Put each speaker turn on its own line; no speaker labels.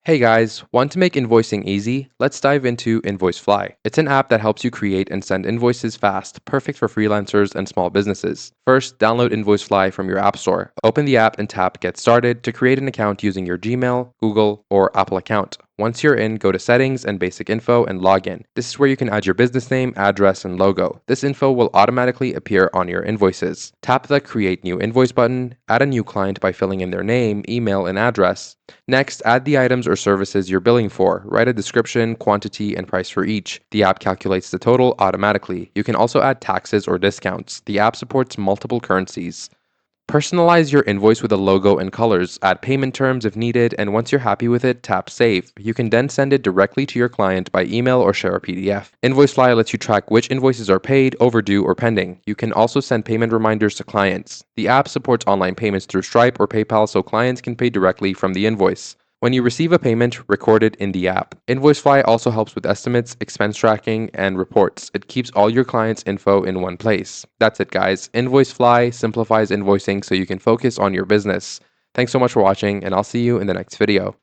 Hey guys, want to make invoicing easy? Let's dive into Invoicefly. It's an app that helps you create and send invoices fast, perfect for freelancers and small businesses. First, download Invoicefly from your App Store. Open the app and tap Get Started to create an account using your Gmail, Google, or Apple account. Once you're in, go to Settings and Basic Info and log in. This is where you can add your business name, address, and logo. This info will automatically appear on your invoices. Tap the Create New Invoice button, add a new client by filling in their name, email, and address. Next, add the items or services you're billing for. Write a description, quantity, and price for each. The app calculates the total automatically. You can also add taxes or discounts. The app supports multiple currencies. Personalize your invoice with a logo and colors, add payment terms if needed, and once you're happy with it, tap Save. You can then send it directly to your client by email or share a PDF. Invoicefly lets you track which invoices are paid, overdue, or pending. You can also send payment reminders to clients. The app supports online payments through Stripe or PayPal so clients can pay directly from the invoice. When you receive a payment, record it in the app. Invoicefly also helps with estimates, expense tracking, and reports. It keeps all your clients' info in one place. That's it, guys. Invoicefly simplifies invoicing so you can focus on your business. Thanks so much for watching, and I'll see you in the next video.